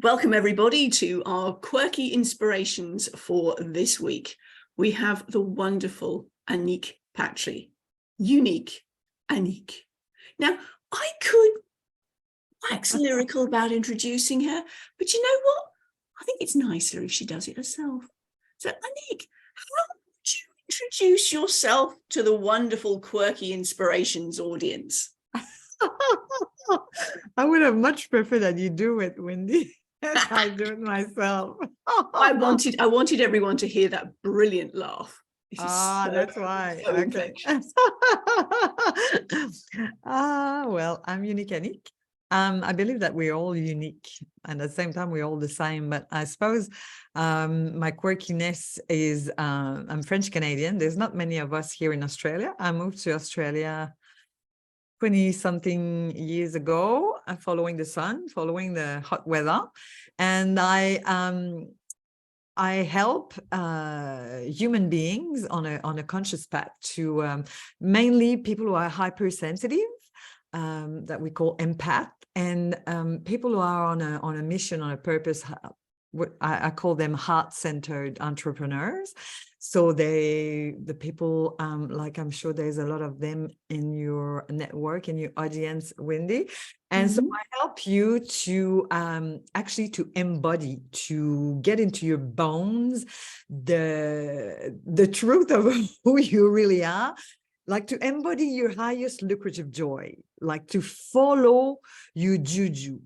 Welcome everybody to our Quirky Inspirations for this week. We have the wonderful Anick Patry. Unique Anick. Now, I could wax lyrical about introducing her, but you know what? I think it's nicer if she does it herself. So Anick, how would you introduce yourself to the wonderful Quirky Inspirations audience? I would have much preferred that you do it, Wendy. I'll do it myself. I wanted everyone to hear that brilliant laugh. That's why. So okay. Well, I'm unique, Anick. I believe that we're all unique, and at the same time, we're all the same. But I suppose my quirkiness is I'm French Canadian. There's not many of us here in Australia. I moved to Australia 20-something years ago, following the sun, following the hot weather. And I help human beings on a conscious path to mainly people who are hypersensitive, that we call empath, and people who are on a mission, on a purpose. I call them heart-centered entrepreneurs. So the people, like I'm sure there's a lot of them in your network, in your audience, Wendy. And so I help you to actually to embody, to get into your bones, the truth of who you really are, like to embody your highest lucrative joy, like to follow your juju.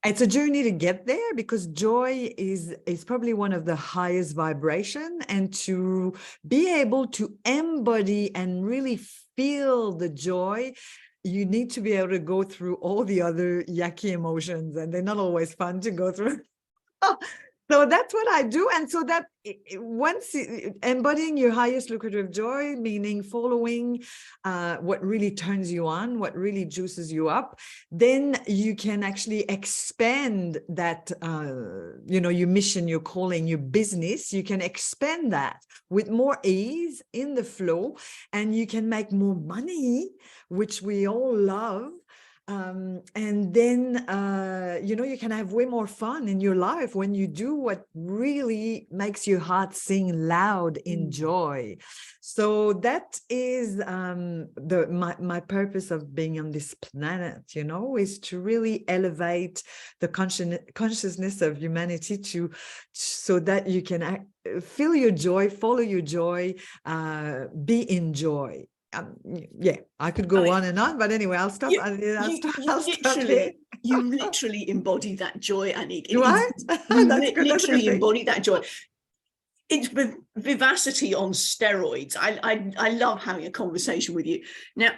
It's a journey to get there, because joy is probably one of the highest vibration, and to be able to embody and really feel the joy, you need to be able to go through all the other yucky emotions, and they're not always fun to go through. So that's what I do. And so that once embodying your highest lucrative joy, meaning following what really turns you on, what really juices you up, then you can actually expand that, your mission, your calling, your business. You can expand that with more ease in the flow, and you can make more money, which we all love. And then, you can have way more fun in your life when you do what really makes your heart sing loud in joy. So that is my purpose of being on this planet, is to really elevate the consciousness of humanity so that you can feel your joy, follow your joy, be in joy. I could go on and on, but anyway, I'll stop. You literally embody that joy, Anick. Do I? Literally embody that joy. It's vivacity on steroids. I love having a conversation with you. Now,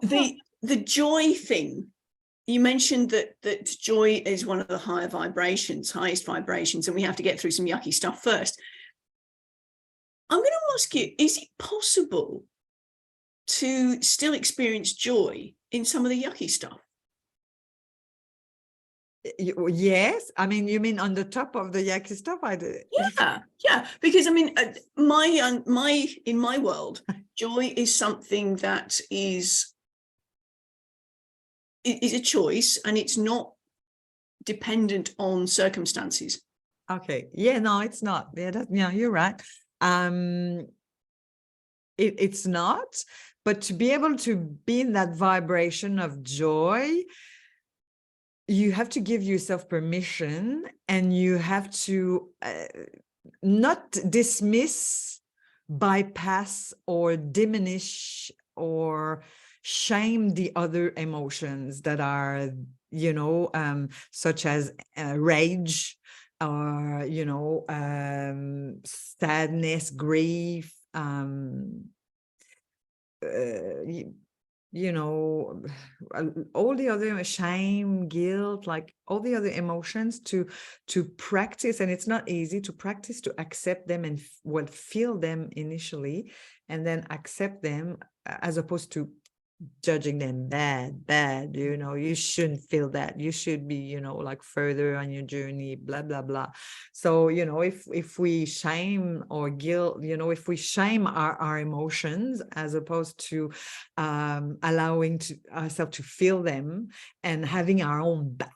the joy thing, you mentioned that joy is one of the highest vibrations, and we have to get through some yucky stuff first. I'm going to ask you, is it possible to still experience joy in some of the yucky stuff? Yes. I mean, you mean on the top of the yucky stuff? Yeah. Because I mean, in my world, joy is something that is a choice, and it's not dependent on circumstances. Okay. Yeah. No, it's not. Yeah. You're right. It's not. But to be able to be in that vibration of joy, you have to give yourself permission, and you have to not dismiss, bypass, or diminish or shame the other emotions that are, such as rage, or, sadness, grief, all the other shame, guilt, like all the other emotions, to practice. And it's not easy to practice to accept them and feel them initially, and then accept them, as opposed to judging them bad, you shouldn't feel that, you should be, like further on your journey, blah blah blah. So if we shame or guilt, if we shame our emotions, as opposed to allowing ourselves to feel them and having our own back,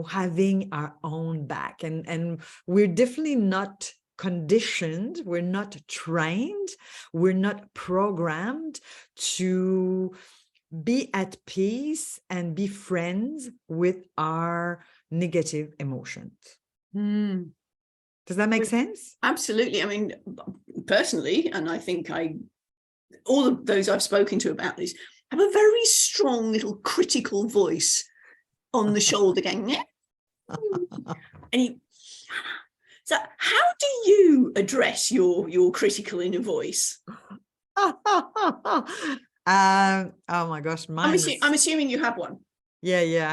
having our own back. And we're definitely not conditioned, we're not trained, we're not programmed to be at peace and be friends with our negative emotions. Does that make sense? Absolutely. I mean, personally, and I think all of those I've spoken to about this have a very strong little critical voice on the shoulder going, so how do you address your critical inner voice? Oh my gosh, I'm assuming you have one. Yeah,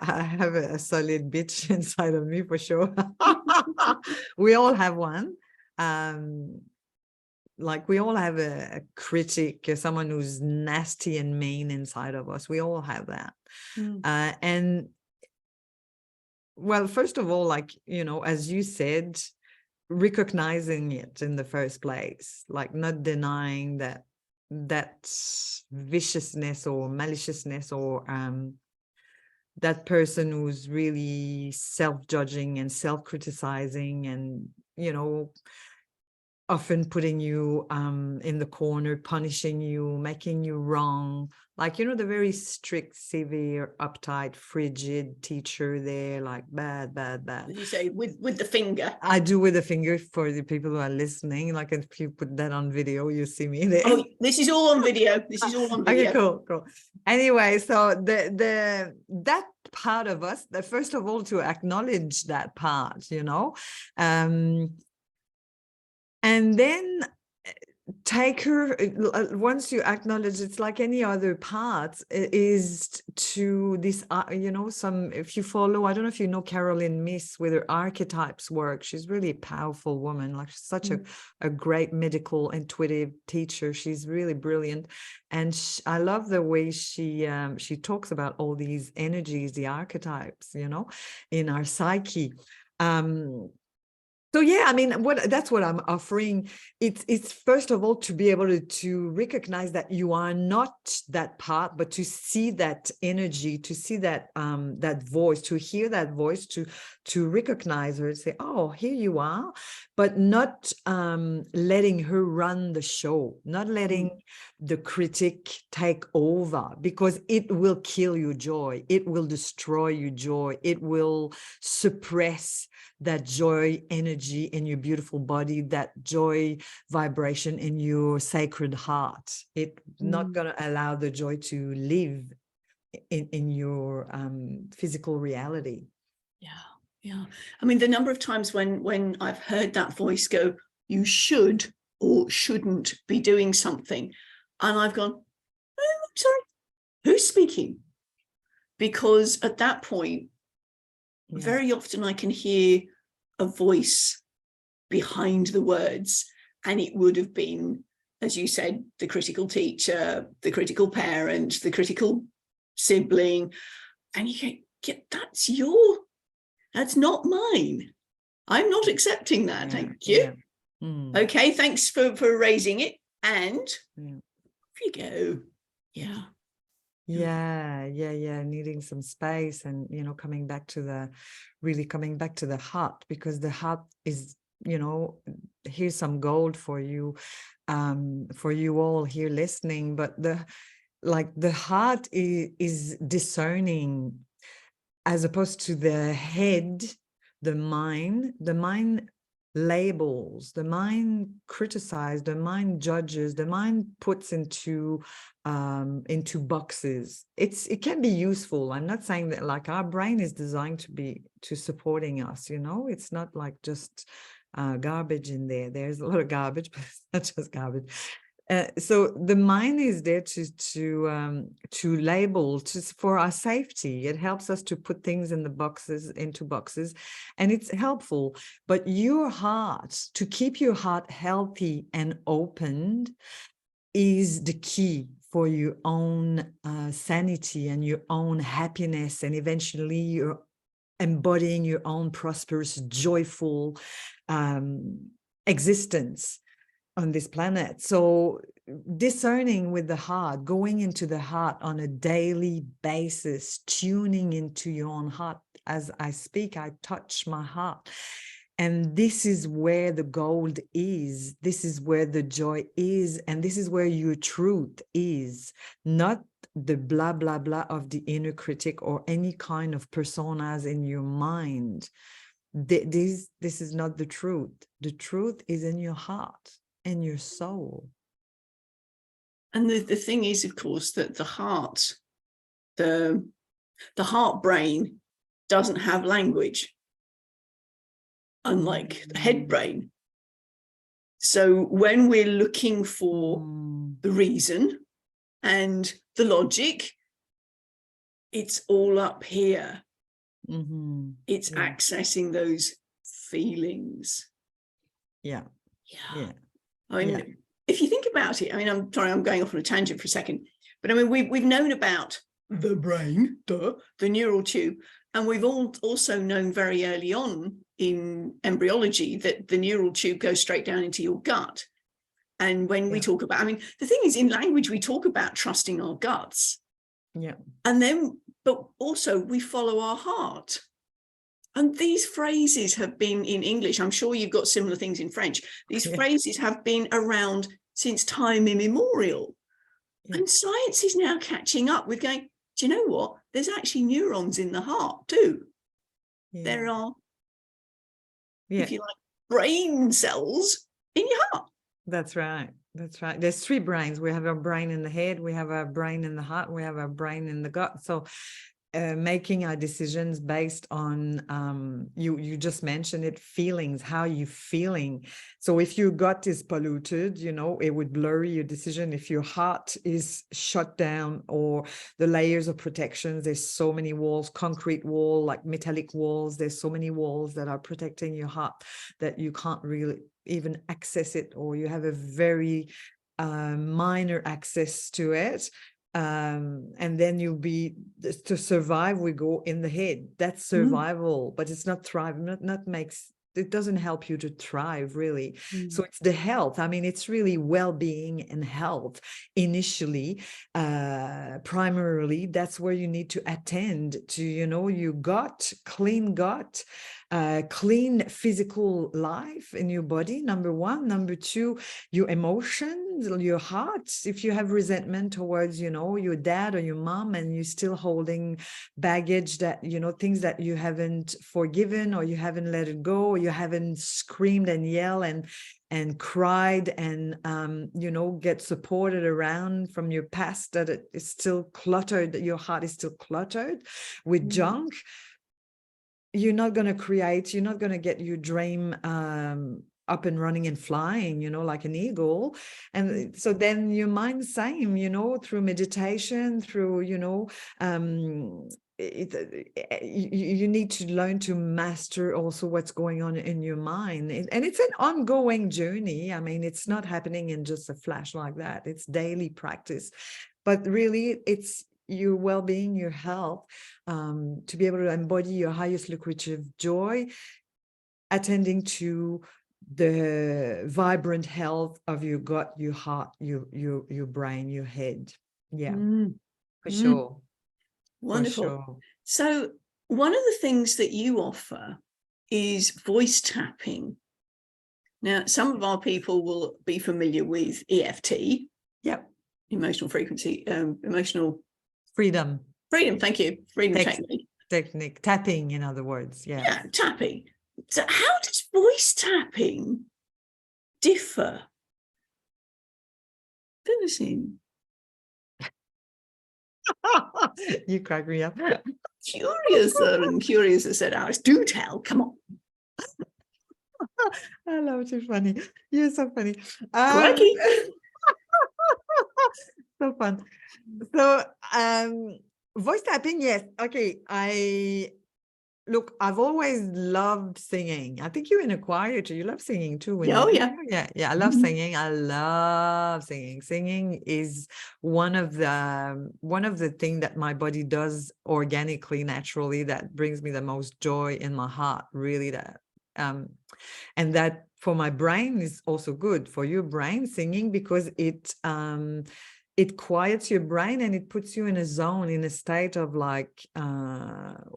I have a solid bitch inside of me for sure. We all have one. Like we all have a critic, someone who's nasty and mean inside of us. We all have that. And well, first of all, like, as you said, recognizing it in the first place, like not denying that viciousness or maliciousness or that person who's really self-judging and self-criticizing and, often putting you in the corner, punishing you, making you wrong. Like, the very strict, severe, uptight, frigid teacher there, like bad. Did you say with the finger? I do with the finger for the people who are listening. Like if you put that on video, you see me there. Oh, this is all on video. This is all on video. Okay, cool. Anyway, so that part of us, first of all, to acknowledge that part, and then take her, once you acknowledge, it's like any other part, is to this, if you follow, I don't know if you know Caroline Myss with her archetypes work. She's really a powerful woman, like such a great medical intuitive teacher. She's really brilliant. And I love the way she talks about all these energies, the archetypes, in our psyche. So yeah, I mean, that's what I'm offering. It's first of all to be able to recognize that you are not that part, but to see that energy, to see that that voice, to hear that voice, to recognize her and say, oh, here you are, but not letting her run the show, not letting the critic take over, because it will kill your joy. It will destroy your joy. It will suppress that joy energy in your beautiful body, that joy vibration in your sacred heart. It's not going to allow the joy to live in your physical reality. Yeah. I mean, the number of times when I've heard that voice go, you should or shouldn't be doing something, and I've gone, oh, I'm sorry, who's speaking? Because at that point, very often I can hear a voice behind the words, and it would have been, as you said, the critical teacher, the critical parent, the critical sibling, and you go, that's not mine. I'm not accepting that. Thank you. Okay, thanks for raising it, and off you go. Needing some space, and coming back to the heart, because the heart is, here's some gold for you all here listening. But the heart is discerning, as opposed to the head, the mind labels, the mind criticizes, the mind judges, the mind puts into boxes. It can be useful. I'm not saying that, like, our brain is designed to supporting us, it's not like just garbage in there. There's a lot of garbage, but it's not just garbage. So the mind is there to label, for our safety. It helps us to put things into boxes, and it's helpful. But your heart, to keep your heart healthy and opened, is the key for your own sanity and your own happiness, and eventually you're embodying your own prosperous, joyful existence on this planet. So discerning with the heart, going into the heart on a daily basis, tuning into your own heart, As I speak, I touch my heart. And this is where the gold is. This is where the joy is. And this is where your truth is, not the blah, blah, blah of the inner critic or any kind of personas in your mind. This is not the truth. The truth is in your heart and your soul. And the thing is, of course, that the heart brain doesn't have language, unlike the head brain. So when we're looking for the reason and the logic, it's all up here. It's accessing those feelings. Yeah. I mean, if you think about it, I mean, I'm sorry, I'm going off on a tangent for a second, but I mean, we've known about the brain, the neural tube, and we've also known very early on in embryology that the neural tube goes straight down into your gut. And when we talk about, I mean, the thing is, in language, we talk about trusting our guts. Yeah. And then, but also we follow our heart. And these phrases have been in English. I'm sure you've got similar things in French. These phrases have been around since time immemorial. And science is now catching up with going, do you know what? There's actually neurons in the heart too. There are, if you like, brain cells in your heart. That's right. There's 3 brains. We have a brain in the head, we have a brain in the heart, we have a brain in the gut. So making our decisions based on, you just mentioned it, feelings, how you feeling. So if your gut is polluted, it would blur your decision. If your heart is shut down, or the layers of protections, there's so many walls, concrete wall, like metallic walls, there's so many walls that are protecting your heart that you can't really even access it, or you have a very minor access to it. And then you'll be, to survive, we go in the head. That's survival, but it's not thrive, not makes, it doesn't help you to thrive, really. So it's the health. I mean, it's really well-being and health initially, primarily. That's where you need to attend to, your gut, clean gut, clean physical life in your body, number 1. Number 2, your emotions, your heart. If you have resentment towards, your dad or your mom, and you're still holding baggage that, things that you haven't forgiven, or you haven't let it go, or you haven't screamed and yelled and cried and, get supported around from your past, that it is still cluttered, that your heart is still cluttered with junk, you're not going to get your dream up and running and flying, like an eagle. And so then your mind, same, through meditation, through, you need to learn to master also what's going on in your mind. And it's an ongoing journey. I mean, it's not happening in just a flash like that. It's daily practice. But really, it's your well-being, your health, to be able to embody your highest lucrative joy, attending to the vibrant health of your gut, your heart, your brain, your head. For sure. Wonderful. For sure. So one of the things that you offer is voice tapping. Now, some of our people will be familiar with EFT. Yep. Emotional frequency, emotional freedom. Thank you. Freedom technique. Tapping, in other words. Yeah, tapping. So how does voice tapping differ? Finishing. You crack me up. Curious, I said, Alice, do tell, come on. I love it. You're funny. You're so funny. Quirky. So fun. So voice tapping, yes. Okay. I've always loved singing. I think you're in a choir too. You love singing too. Yeah. I love singing. I love singing. Singing is one of the things that my body does organically, naturally, that brings me the most joy in my heart, really. That and that for my brain is also good for your brain, singing, because it it quiets your brain and it puts you in a zone, in a state of like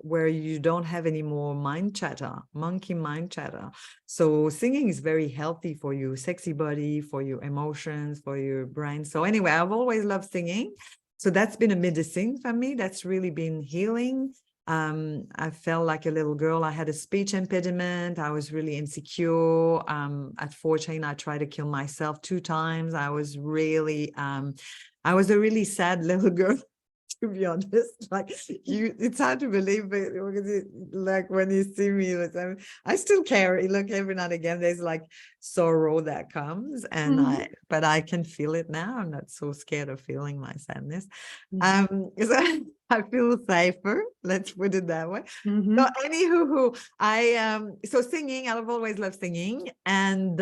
where you don't have any more monkey mind chatter. So singing is very healthy for your sexy body, for your emotions, for your brain. So anyway, I've always loved singing. So that's been a medicine for me. That's really been healing. I felt like a little girl. I had a speech impediment. I was really insecure. At 14, I tried to kill myself 2 times. I was a really sad little girl, to be honest. Like it's hard to believe, but like when you see me, I still carry. Look, every now and again, there's like sorrow that comes, and but I can feel it now. I'm not so scared of feeling my sadness. So I feel safer. Let's put it that way. So anywho, so singing. I've always loved singing, and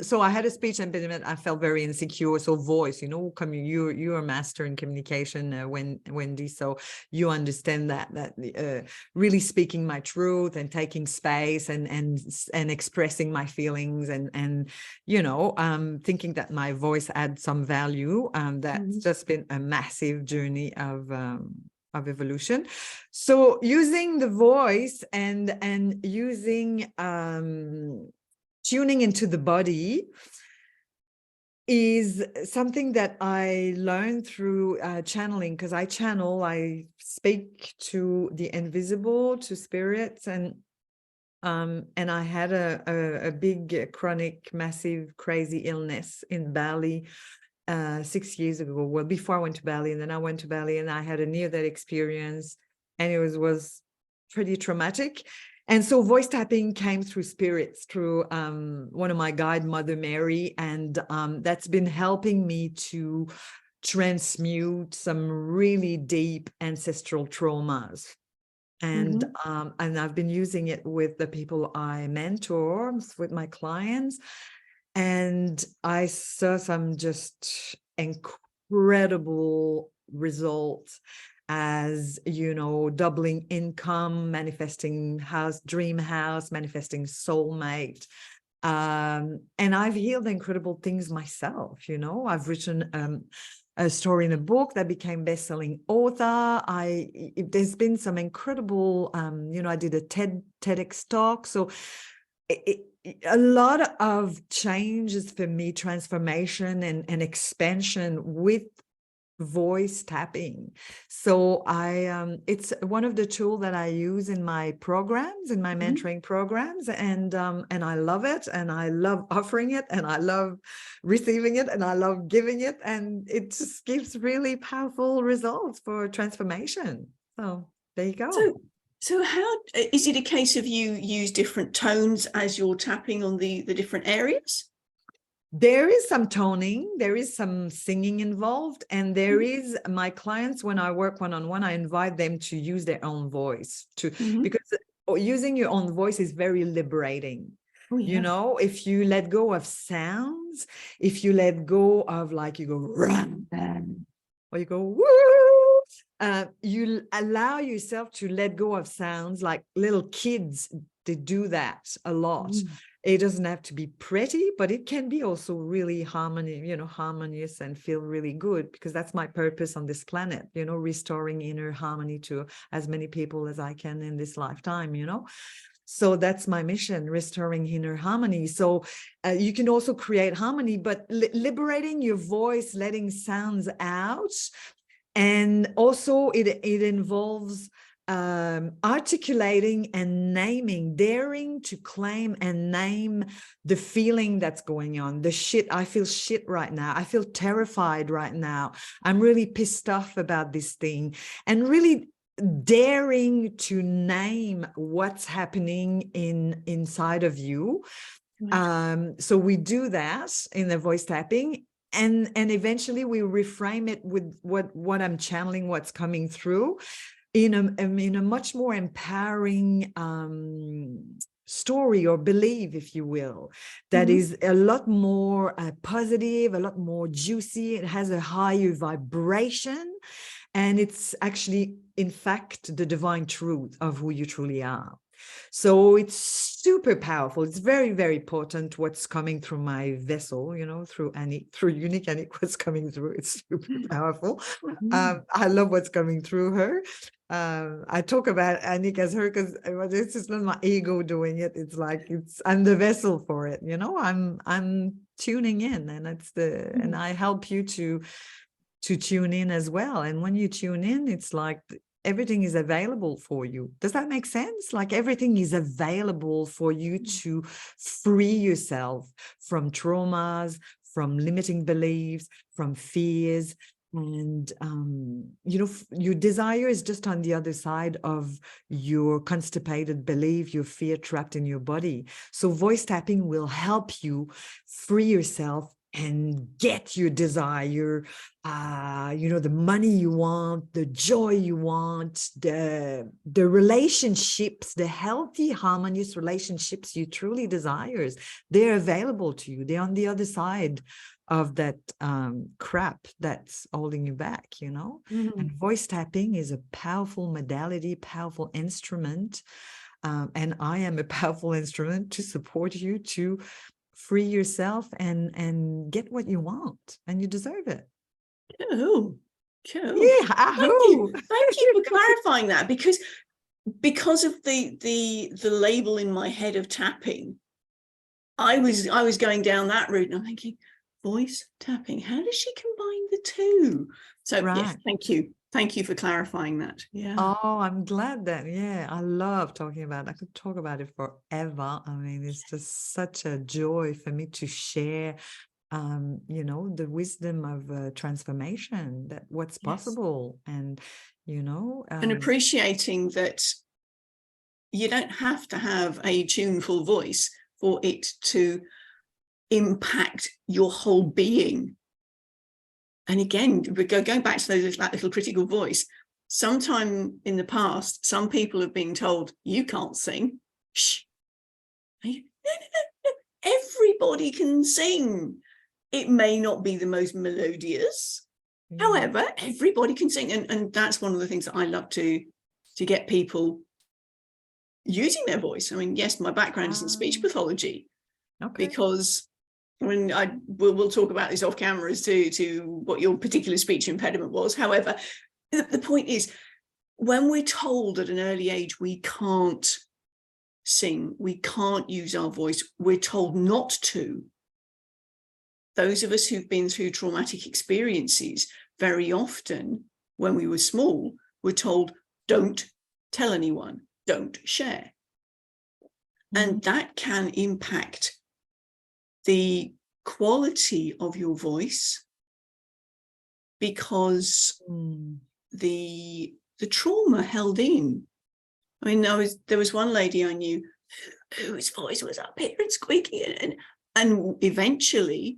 so I had a speech impediment. I felt very insecure. So voice, you're a master in communication, Wendy. So you understand that really speaking my truth and taking space and expressing my feelings and thinking that my voice adds some value. That's just been a massive journey of evolution. So using the voice and using tuning into the body is something that I learned through channeling, because I speak to the invisible, to spirits, and I had a big, chronic, massive, crazy illness in Bali 6 years ago. Well, before I went to Bali, and then I went to Bali and I had a near-death experience, and it was pretty traumatic. And so voice tapping came through spirits, through one of my guide, Mother Mary, and that's been helping me to transmute some really deep ancestral traumas. And I've been using it with the people I mentor, with my clients, and I saw some just incredible results. As doubling income, manifesting dream house, manifesting soulmate. And I've healed incredible things myself. I've written a story in a book that became best-selling author. There's been some incredible, I did a TEDx talk. So a lot of changes for me, transformation and expansion with voice tapping. So it's one of the tools that I use in my programs, in my mentoring programs, and I love it, and I love offering it, and I love receiving it, and I love giving it, and it just gives really powerful results for transformation. So there you go. So how is it a case of you use different tones as you're tapping on the different areas? There is some toning, there is some singing involved, and there is my clients, when I work one-on-one, I invite them to use their own voice because using your own voice is very liberating. Oh, yeah. If you let go of sounds, if you let go of like you go run or you go woo, you allow yourself to let go of sounds. Like little kids, they do that a lot. It doesn't have to be pretty, but it can be also really harmonious and feel really good, because that's my purpose on this planet, restoring inner harmony to as many people as I can in this lifetime, So that's my mission, restoring inner harmony. So you can also create harmony, but liberating your voice, letting sounds out. And also it involves articulating and naming, daring to claim and name the feeling that's going on. I feel shit right now. I feel terrified right now. I'm really pissed off about this thing. And really daring to name what's happening inside of you. So we do that in the voice tapping. And eventually we reframe it with what I'm channeling, what's coming through, in a much more empowering story or belief, if you will, that is a lot more positive, a lot more juicy. It has a higher vibration, and it's actually, in fact, the divine truth of who you truly are. So it's super powerful. It's very, very potent what's coming through my vessel, through Unique Anick, what's coming through. It's super powerful. I love what's coming through her. I talk about Anick as her because it's just not my ego doing it. It's like I'm the vessel for it. I'm tuning in, and and I help you to tune in as well. And when you tune in, it's like everything is available for you. Does that make sense? Like everything is available for you to free yourself from traumas, from limiting beliefs, from fears. And, your desire is just on the other side of your constipated belief, your fear trapped in your body. So voice tapping will help you free yourself and get your desire, the money you want, the joy you want, the relationships, the healthy, harmonious relationships you truly desires. They're available to you. They're on the other side of that crap that's holding you back, And voice tapping is a powerful modality, powerful instrument. And I am a powerful instrument to support you to free yourself and get what you want, and you deserve it. Cool. Yeah. Thank you for clarifying that, because of the label in my head of tapping, I was going down that route, and I'm thinking, voice tapping, how does she combine the two? So right. Yes, thank you for clarifying that. Yeah. Oh, I'm glad that. Yeah, I love talking about it. I could talk about it forever. I mean, it's just such a joy for me to share the wisdom of transformation, that what's possible. And and appreciating that you don't have to have a tuneful voice for it to impact your whole being. And again, going back to that little critical voice, sometime in the past, some people have been told, you can't sing. Shh. No. Everybody can sing. It may not be the most melodious. However, everybody can sing. And that's one of the things that I love to get people using their voice. I mean, yes, my background is in speech pathology, because we'll talk about this off camera as to what your particular speech impediment was. However, the point is, when we're told at an early age we can't sing, we can't use our voice, we're told not to. Those of us who've been through traumatic experiences, very often when we were small, were told, don't tell anyone, don't share. And that can impact the quality of your voice, because the trauma held in. I mean, there was one lady I knew whose voice was up here and squeaky, and eventually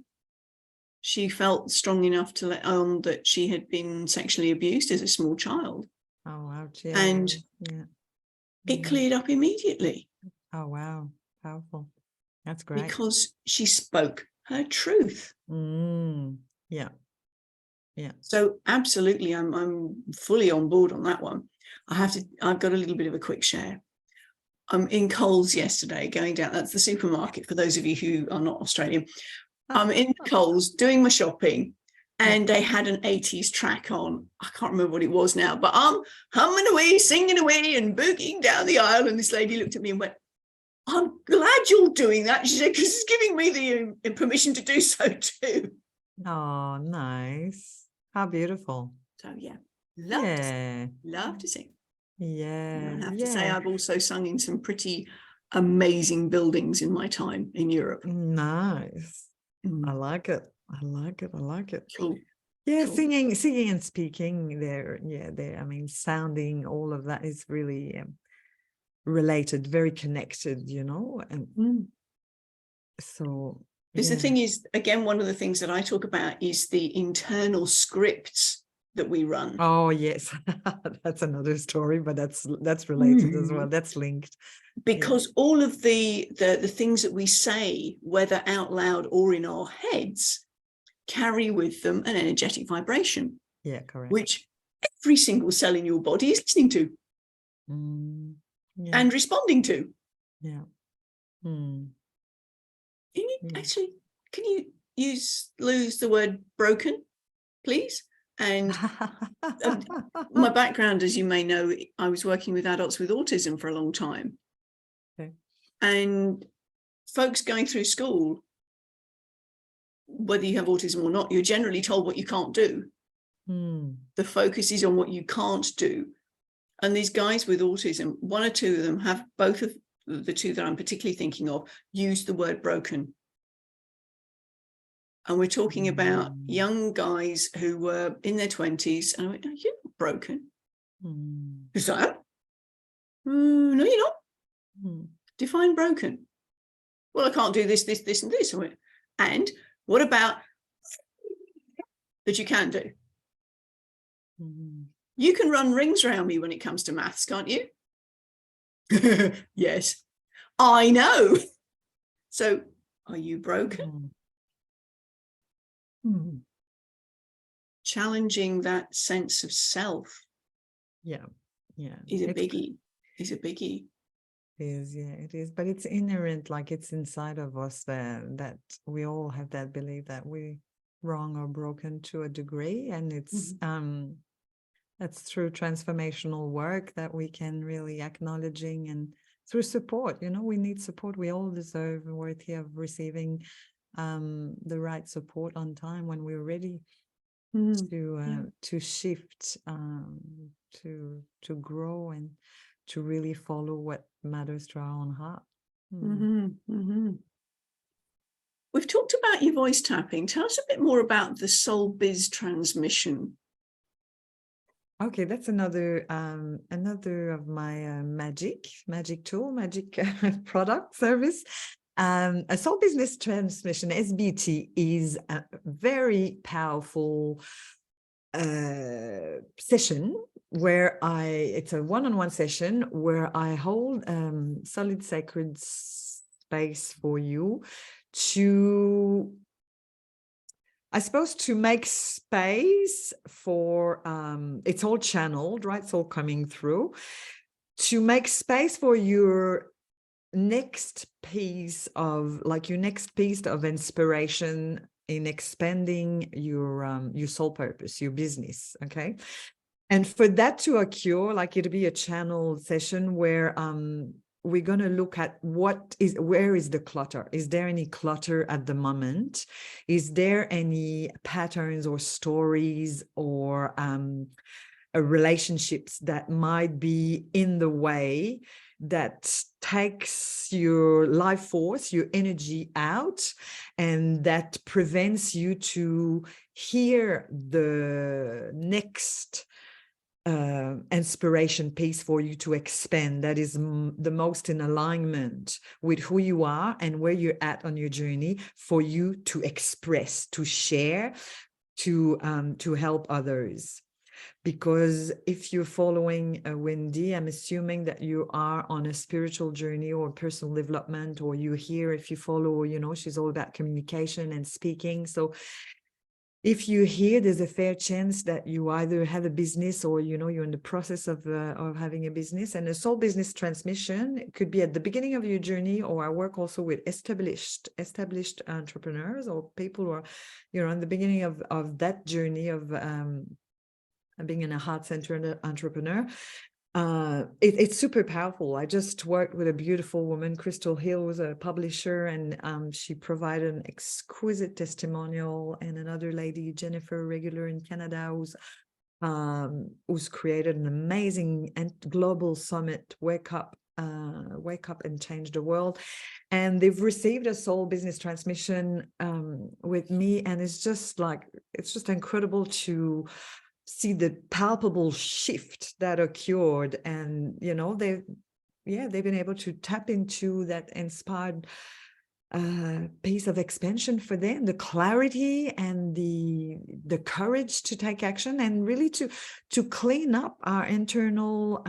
she felt strong enough to let on that she had been sexually abused as a small child. Oh wow! Yeah. And it cleared up immediately. Oh wow! Powerful. That's great. Because she spoke her truth. Yeah. So absolutely, I'm fully on board on that one. I've got a little bit of a quick share. I'm in Coles yesterday, going down. That's the supermarket for those of you who are not Australian. I'm in Coles doing my shopping, and they had an 80s track on. I can't remember what it was now, but I'm humming away, singing away, and boogieing down the aisle. And this lady looked at me and went, I'm glad you're doing that, she said, because it's giving me the permission to do so too. Oh, nice. How beautiful. So yeah, love to sing. Yeah. I have to say, I've also sung in some pretty amazing buildings in my time in Europe. Nice. I like it. Cool. Yeah, cool. Singing and speaking there. I mean, sounding, all of that is really related, very connected, and so because the thing is, again, one of the things that I talk about is the internal scripts that we run. Oh yes. That's another story, but that's related as well. That's linked, because all of the things that we say, whether out loud or in our heads, carry with them an energetic vibration. Yeah, correct. Which every single cell in your body is listening to. and responding to. Yeah. Mm. Can you lose the word broken, please? And my background, as you may know, I was working with adults with autism for a long time. Okay. And folks going through school, whether you have autism or not, you're generally told what you can't do. The focus is on what you can't do. And these guys with autism, one or two of them have, both of the two that I'm particularly thinking of, use the word broken. And we're talking about young guys who were in their 20s. And I went, "No, you're not broken." Who's that? No, you're not. Define broken. Well, I can't do this, this, this, and this. I went, and what about that you can do? You can run rings around me when it comes to maths, can't you? Yes, I know. So are you broken? Challenging that sense of self. Yeah. Is a biggie. It is, yeah, it is. But it's inherent, like it's inside of us that we all have that belief that we're wrong or broken to a degree. And it's that's through transformational work that we can really acknowledging, and through support. We need support. We all deserve and worthy of receiving the right support on time when we're ready to shift, to grow, and to really follow what matters to our own heart. We've talked about your voice tapping. Tell us a bit more about the Soul Biz Transmission. Okay, that's another of my magic tool, product service. A Soul Business Transmission, SBT, is a very powerful session where it's a one-on-one session where I hold solid sacred space for you to, I suppose, to make space for, it's all channeled, right? It's all coming through, to make space for your next piece of inspiration in expanding your soul purpose, your business. Okay. And for that to occur, like it'll be a channel session where we're going to look at where is the clutter? Is there any clutter at the moment? Is there any patterns or stories or relationships that might be in the way, that takes your life force, your energy out, and that prevents you to hear the next inspiration piece for you to expand, that is the most in alignment with who you are and where you're at on your journey, for you to express, to share, to help others. Because if you're following Wendy, I'm assuming that you are on a spiritual journey or personal development, or you hear, if you follow, she's all about communication and speaking. So if you hear, there's a fair chance that you either have a business or, you're in the process of having a business. And a soul business transmission, it could be at the beginning of your journey, or I work also with established entrepreneurs or people who are, in the beginning of that journey of being a heart-centered entrepreneur. It's super powerful. I just worked with a beautiful woman, Crystal Hill, who's a publisher, and she provided an exquisite testimonial. And another lady, Jennifer Regular in Canada, who's created an amazing and global summit, Wake Up and Change the World. And they've received a soul business transmission with me, and it's just incredible to see the palpable shift that occurred. And they've been able to tap into that inspired piece of expansion for them, the clarity and the courage to take action, and really to clean up our internal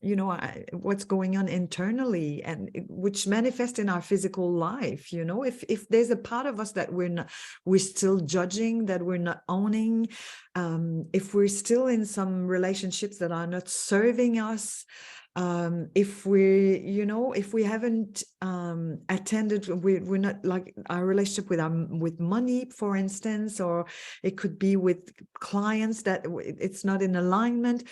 what's going on internally, and which manifests in our physical life. If there's a part of us that we're still judging, that we're not owning, if we're still in some relationships that are not serving us, if we haven't attended, we're not, like, our relationship with money, for instance, or it could be with clients that it's not in alignment.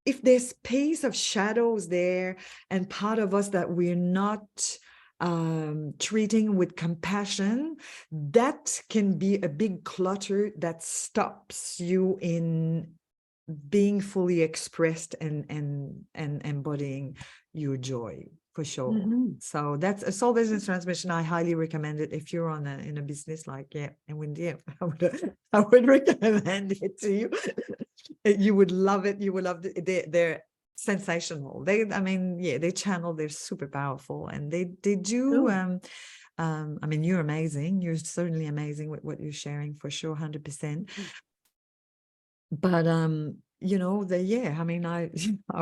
If there's space of shadows there and part of us that we're not treating with compassion, that can be a big clutter that stops you in being fully expressed and embodying your joy, for sure. Mm-hmm. So that's a Soul Business Transmission. I highly recommend it if you're in a business like and Wendy, I would recommend it to you. You would love it. You would love it. They're sensational. They channel. They're super powerful, and they do. Cool. You're amazing. You're certainly amazing with what you're sharing, for sure, 100%. But I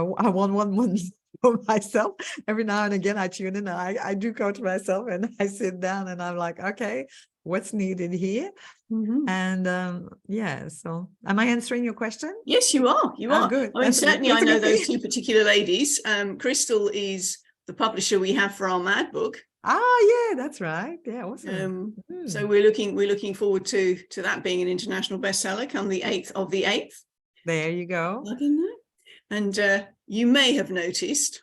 want one for myself. Every now and again I tune in. I do coach myself, and I sit down and I'm like, okay, what's needed here? Mm-hmm. And so am I answering your question? Yes, you are. You are. Good. Certainly I know those two particular ladies. Crystal is the publisher we have for our Mad book. Yeah, that's right. Yeah, awesome. So we're looking forward to that being an international bestseller come the 8th of the 8th. There you go. And you may have noticed.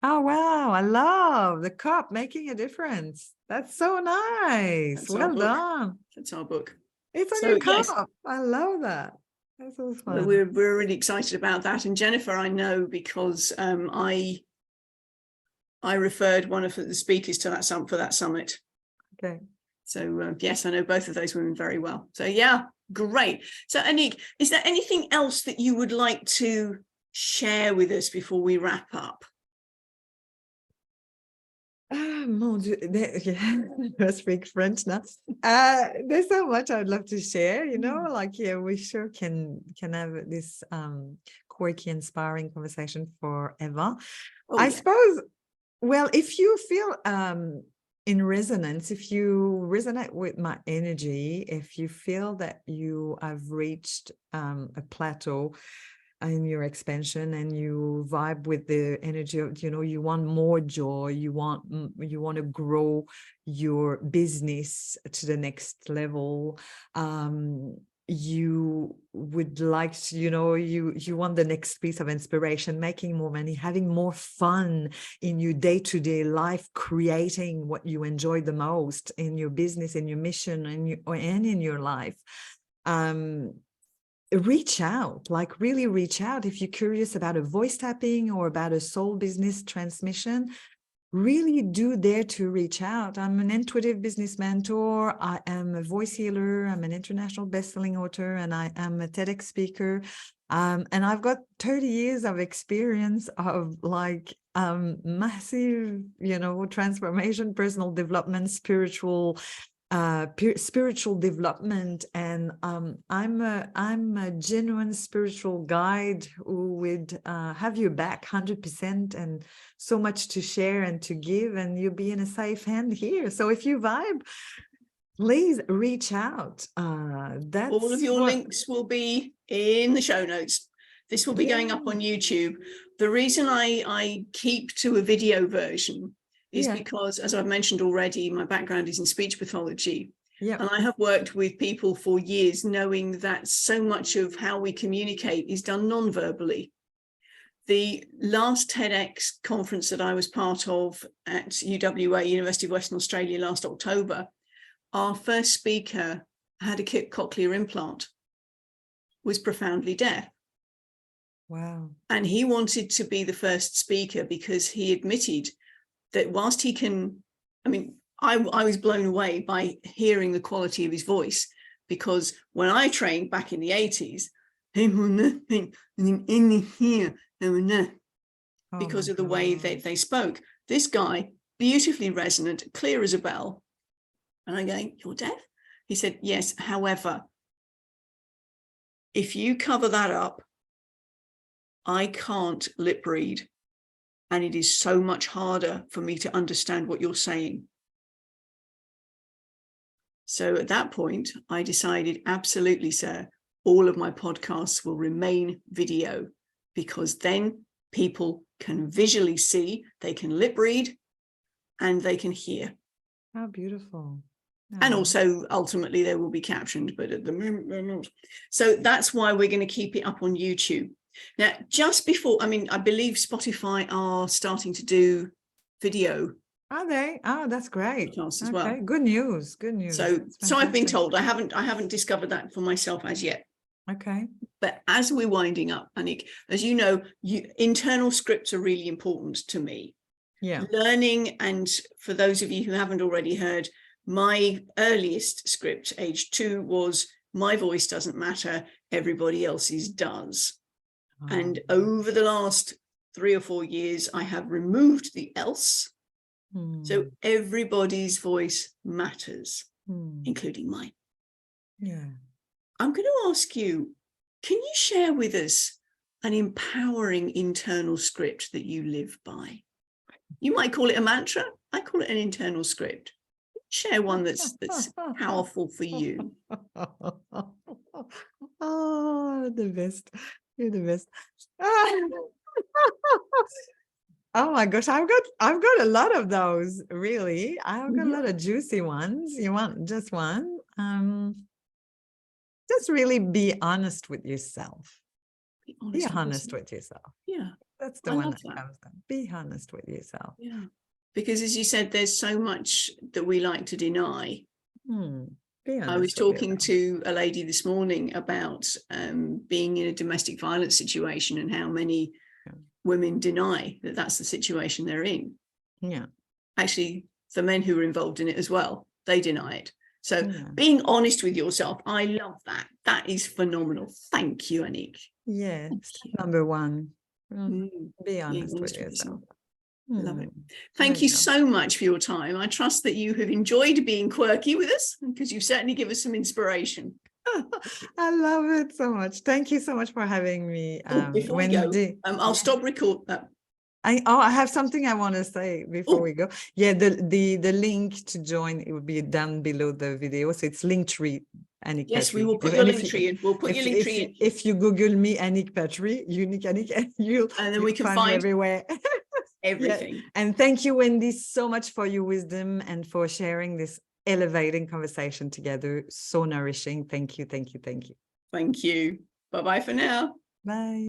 Oh, wow. I love the cup making a difference. That's so nice. Well done. That's our book. It's on your cup. Yes. I love that. That's so fun. Well, we're really excited about that. And Jennifer, I know because I referred one of the speakers to that for that summit. Okay. So yes, I know both of those women very well. So yeah, great. So Anick, is there anything else that you would like to share with us before we wrap up? Mon Dieu, I speak French now. There's so much I'd love to share, we sure can have this quirky, inspiring conversation forever. I suppose, well, if you feel in resonance, if you resonate with my energy, if you feel that you have reached a plateau in your expansion and you vibe with the energy of, you want more joy, you want to grow your business to the next level, you would like to, you want the next piece of inspiration, making more money, having more fun in your day-to-day life, creating what you enjoy the most in your business, in your mission, and in your life. Reach out, really reach out. If you're curious about a voice tapping or about a soul business transmission, really do dare to reach out. I'm an intuitive business mentor. I am a voice healer. I'm an international best-selling author, and I am a TEDx speaker. And I've got 30 years of experience of massive, transformation, personal development, spiritual development, and I'm a genuine spiritual guide who would have your back 100%, and so much to share and to give, and you'll be in a safe hand here. So if you vibe, please reach out. All of your links will be in the show notes. This will be going up on YouTube. The reason I keep to a video version is because, as I've mentioned already, my background is in speech pathology. And I have worked with people for years, knowing that so much of how we communicate is done non-verbally. The last TEDx conference that I was part of at UWA, University of Western Australia, last October, our first speaker had a cochlear implant, was profoundly deaf. Wow. And he wanted to be the first speaker because he admitted that whilst he can, I was blown away by hearing the quality of his voice, because when I trained back in the 80s, people were nothing in here, they were nothing, because of the way that they spoke. This guy, beautifully resonant, clear as a bell. And I'm going, you're deaf? He said, yes. However, if you cover that up I can't lip read, and it is so much harder for me to understand what you're saying. So at that point, I decided, absolutely, sir, all of my podcasts will remain video, because then people can visually see, they can lip read, and they can hear. How beautiful. And also, ultimately, they will be captioned, but at the moment, they're not. So that's why we're going to keep it up on YouTube. Now, just before, I mean, I believe Spotify are starting to do video. Are they? Oh, that's great. As okay, well. Good news. Good news. So I've been told. I haven't discovered that for myself as yet. Okay. But as we're winding up, Anick, as you know, internal scripts are really important to me. Yeah. Learning, and for those of you who haven't already heard, my earliest script, age 2, was my voice doesn't matter, everybody else's does. Oh. And over the last 3 or 4 years, I have removed the else. So everybody's voice matters, including mine. Yeah. I'm going to ask you, can you share with us an empowering internal script that you live by? You might call it a mantra. I call it an internal script. Share one that's powerful for you. Oh, the best. You're the best. Oh my gosh, I've got a lot of those, really. I've got a lot of juicy ones. You want just one? Just really be honest with yourself. Be honest with yourself. Yeah. That's the one that comes down. Be honest with yourself. Yeah. Because as you said, there's so much that we like to deny. I was talking to a lady this morning about being in a domestic violence situation and how many women deny that that's the situation they're in. Yeah. Actually, the men who are involved in it as well, they deny it. So being honest with yourself, I love that. That is phenomenal. Thank you, Anick. Yes. Number one. Be honest with yourself. Love it. Thank you so much for your time. I trust that you have enjoyed being quirky with us, because you've certainly given us some inspiration. I love it so much. Thank you so much for having me. Before Wendy. We go, I'll stop record that. I have something I want to say before we go. Yeah, the link to join, it will be down below the video. So it's Linktree, Anick Patry. Yes, we will put your Linktree in. We'll put your Linktree in. If you Google me, Anick Patry, unique Anick, and then we can find everywhere. Everything. Yeah. And thank you, Wendy, so much for your wisdom and for sharing this elevating conversation together. So nourishing. Thank you. Thank you. Thank you. Thank you. Bye-bye for now. Bye.